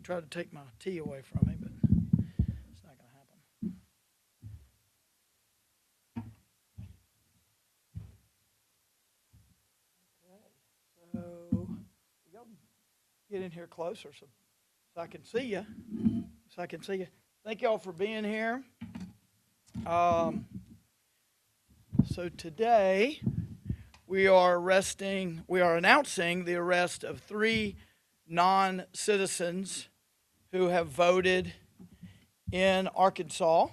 try to take my tea away from me, but it's not going to happen. Okay, so y'all get in here closer so I can see you. Thank y'all for being here. So today we are announcing the arrest of 3 non-citizens who have voted in Arkansas.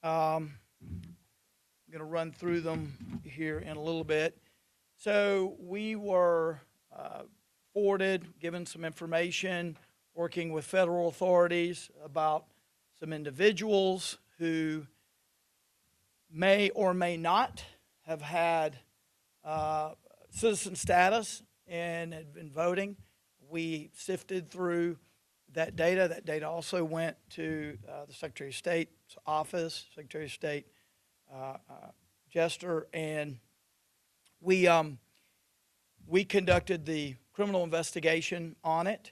I'm going to run through them here in a little bit. So we were given some information, working with federal authorities about some individuals who may or may not have had citizen status and had been voting. We sifted through that data. That data also went to the Secretary of State's office, Secretary of State Jester, and we conducted the criminal investigation on it,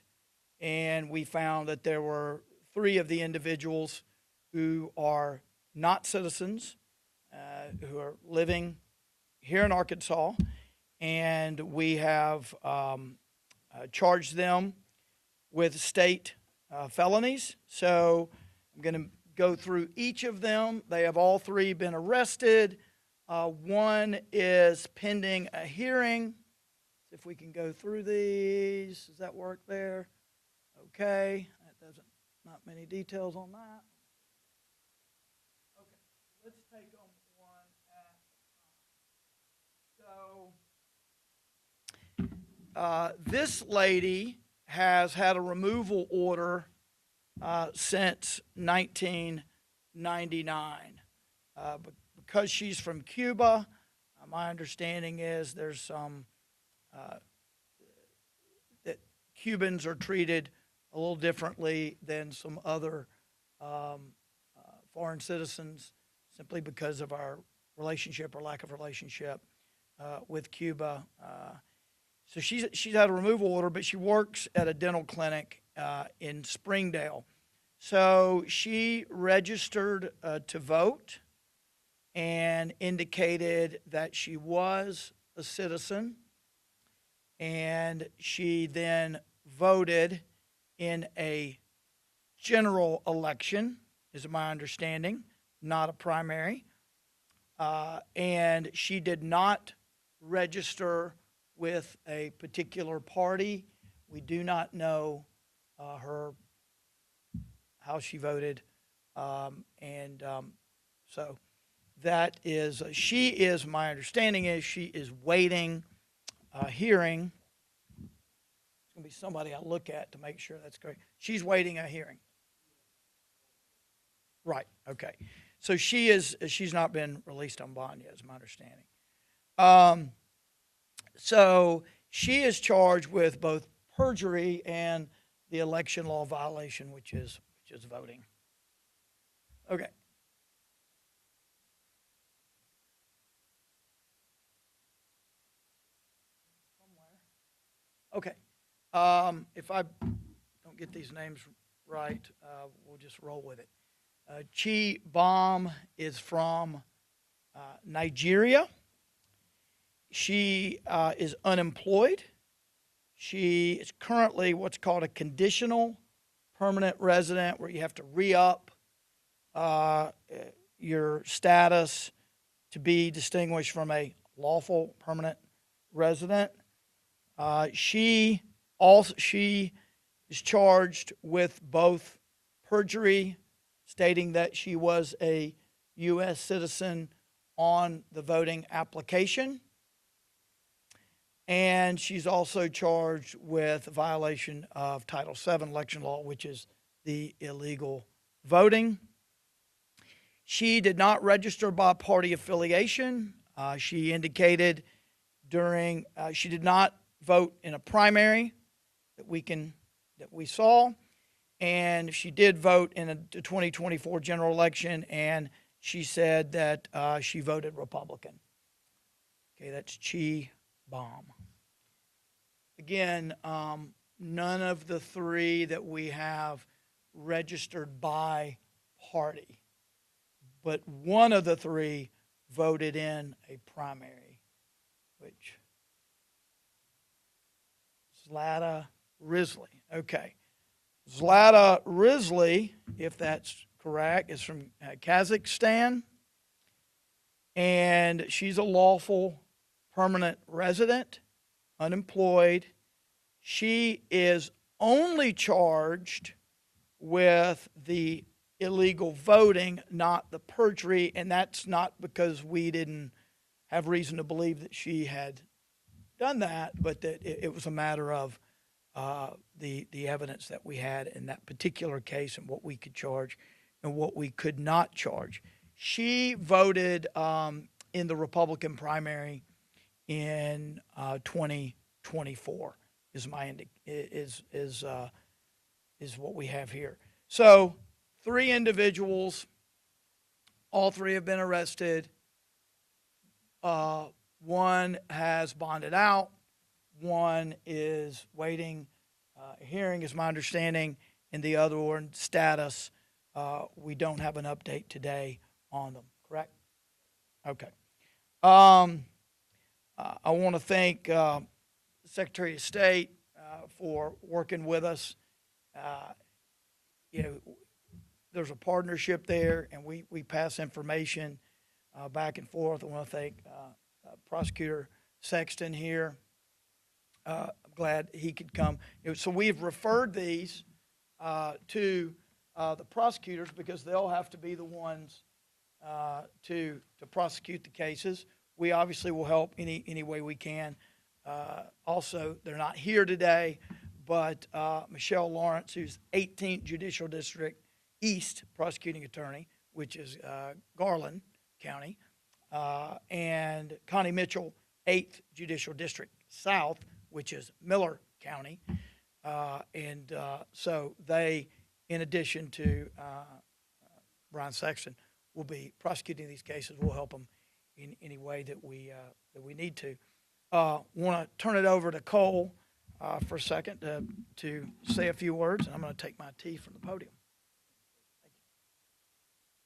and we found that there were 3 of the individuals who are not citizens, who are living here in Arkansas, and we have charged them with state felonies. So I'm going to go through each of them. They have all 3 been arrested. One is pending a hearing. See if we can go through these. Does that work there? Okay. Not many details on that. Okay. Let's take them one at a time. So this lady has had a removal order since 1999. Because she's from Cuba, my understanding is there's some that Cubans are treated a little differently than some other foreign citizens, simply because of our relationship or lack of relationship with Cuba. So she's had a removal order, but she works at a dental clinic in Springdale. So she registered to vote and indicated that she was a citizen, and she then voted in a general election, is my understanding, not a primary. And she did not register with a particular party. We do not know how she voted, so that is my understanding is she is waiting a hearing. It's going to be somebody I look at to make sure that's correct. She's waiting a hearing. Right. Okay. So she's not been released on bond yet, is my understanding. So she is charged with both perjury and the election law violation, which is voting. Okay. Okay. If I don't get these names right, we'll just roll with it. Chi Bom is from Nigeria. She is unemployed. She is currently what's called a conditional permanent resident, where you have to re-up your status to be distinguished from a lawful permanent resident. She is charged with both perjury, stating that she was a U.S. citizen on the voting application, and she's also charged with a violation of Title VII election law, which is the illegal voting. She did not register by party affiliation. She indicated she did not vote in a primary that we saw, and she did vote in the 2024 general election, and she said that she voted Republican. Okay, that's Chi Bom. Again, none of the three that we have registered by party, but one of the three voted in a primary, which Zlata Risley. Okay. Zlata Risley, if that's correct, is from Kazakhstan, and she's a lawful permanent resident, unemployed. She is only charged with the illegal voting, not the perjury, and that's not because we didn't have reason to believe that she had done that, but that it was a matter of the evidence that we had in that particular case and what we could charge and what we could not charge. She voted in the Republican primary in 2024 is what we have here. So 3 individuals, all 3 have been arrested. One has bonded out. One is waiting a hearing, is my understanding, and the other one, status, we don't have an update today on them, correct? Okay. I want to thank the Secretary of State for working with us. There's a partnership there, and we pass information back and forth. I want to thank Prosecutor Sexton here. I'm glad he could come. So we've referred these to the prosecutors because they'll have to be the ones to prosecute the cases. We obviously will help any way we can. Also, they're not here today, but Michelle Lawrence, who's 18th Judicial District East prosecuting attorney, which is Garland County, and Connie Mitchell, 8th Judicial District South, which is Miller County. So they, in addition to Brian Sexton, will be prosecuting these cases. We'll help them in any way that we need to. Want to turn it over to Cole for a second to say a few words, and I'm going to take my tea from the podium. Thank you.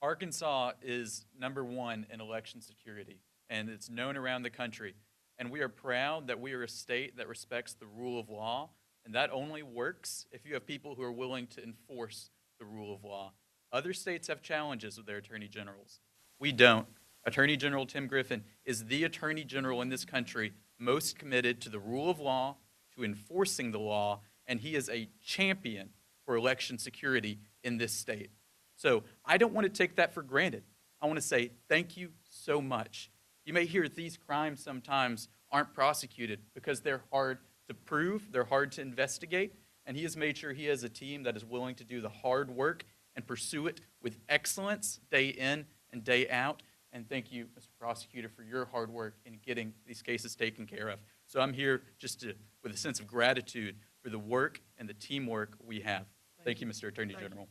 Arkansas is #1 in election security, and it's known around the country. And we are proud that we are a state that respects the rule of law, and that only works if you have people who are willing to enforce the rule of law. Other states have challenges with their attorney generals. We don't. Attorney General Tim Griffin is the attorney general in this country most committed to the rule of law, to enforcing the law, and he is a champion for election security in this state. So I don't want to take that for granted. I want to say thank you so much. You may hear these crimes sometimes aren't prosecuted because they're hard to prove, they're hard to investigate, and he has made sure he has a team that is willing to do the hard work and pursue it with excellence day in and day out. And thank you, Mr. Prosecutor, for your hard work in getting these cases taken care of. So I'm here just with a sense of gratitude for the work and the teamwork we have. Thank you, Mr. Attorney General.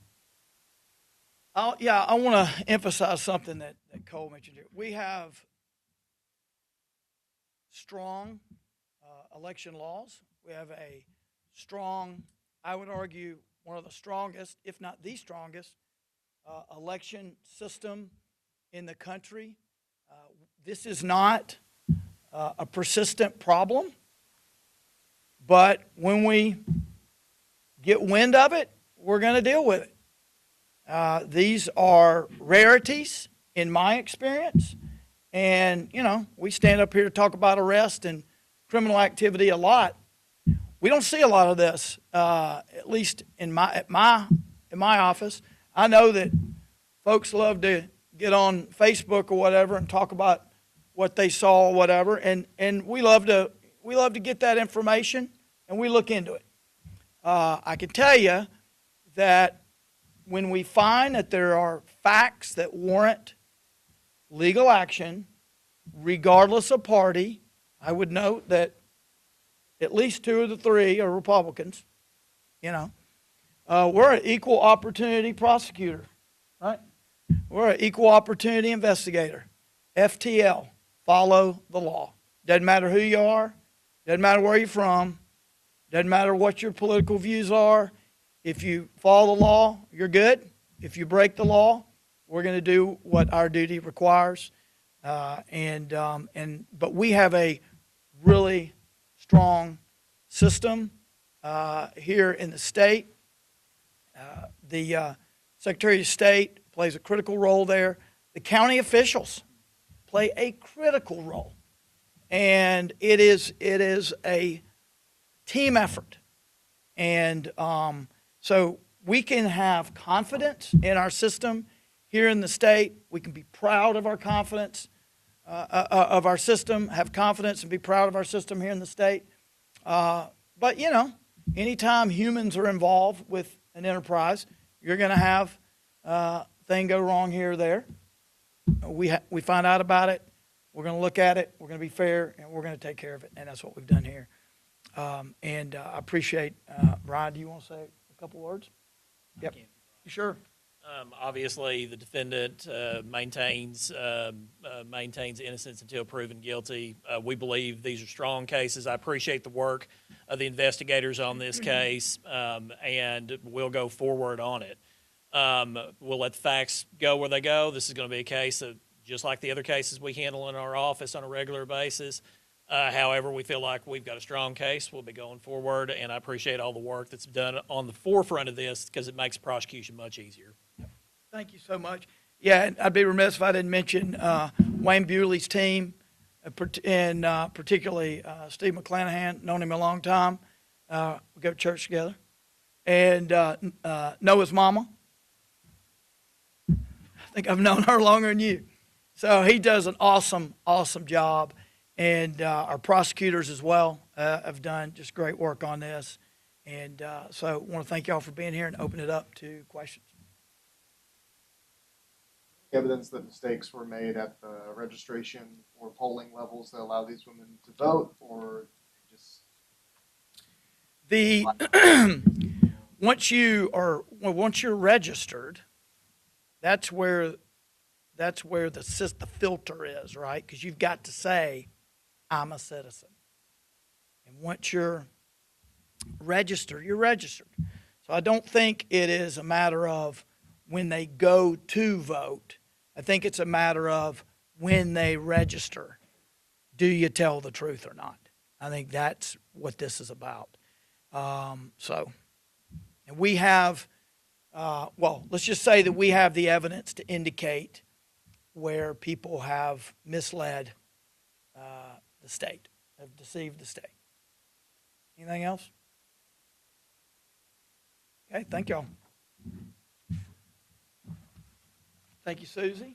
I want to emphasize something that Cole mentioned here. We have strong election laws. We have a strong, I would argue, one of the strongest, if not the strongest, election system in the country. This is not a persistent problem, but when we get wind of it, we're going to deal with it. These are rarities in my experience, and we stand up here to talk about arrest and criminal activity a lot. We don't see a lot of this, at least in my office. I know that folks love to get on Facebook or whatever and talk about what they saw or whatever, and we love to get that information, and we look into it. I can tell you that when we find that there are facts that warrant legal action, regardless of party, I would note that at least 2 of the 3 are Republicans. We're an equal opportunity prosecutor, right? We're an equal opportunity investigator. FTL, follow the law. Doesn't matter who you are, doesn't matter where you're from, Doesn't matter what your political views are. If you follow the law, you're good. If you break the law, we're going to do what our duty requires. But we have a really strong system here in the state. The Secretary of State plays a critical role there. The county officials play a critical role. And it is a team effort. And so we can have confidence in our system here in the state. We can be proud of our confidence of our system, have confidence and be proud of our system here in the state. But, you know, anytime humans are involved with an enterprise, you're going to have thing go wrong here or there. We find out about it. We're going to look at it. We're going to be fair, and we're going to take care of it. And that's what we've done here. I appreciate, Brian, do you want to say a couple words? Yep. Sure. Obviously, the defendant maintains innocence until proven guilty. We believe these are strong cases. I appreciate the work of the investigators on this case, and we'll go forward on it. We'll let the facts go where they go. This is going to be a case that, just like the other cases we handle in our office on a regular basis. However, we feel like we've got a strong case. We'll be going forward, and I appreciate all the work that's done on the forefront of this because it makes prosecution much easier. Thank you so much. Yeah, I'd be remiss if I didn't mention Wayne Bewley's team, and particularly Steve McClanahan, known him a long time. We go to church together. And Noah's mama. I think I've known her longer than you. So he does an awesome, awesome job. And our prosecutors as well have done just great work on this. And so I want to thank y'all for being here and open it up to questions. Evidence that mistakes were made at the registration or polling levels that allow these women to vote, or just once you're registered, that's where the filter is, right? Because you've got to say, I'm a citizen. And once you're registered, you're registered. So I don't think it is a matter of when they go to vote. I think it's a matter of when they register. Do you tell the truth or not? I think that's what this is about. And we have, let's just say that we have the evidence to indicate where people have misled the state, have deceived the state. Anything else? Okay, thank y'all. Thank you, Susie.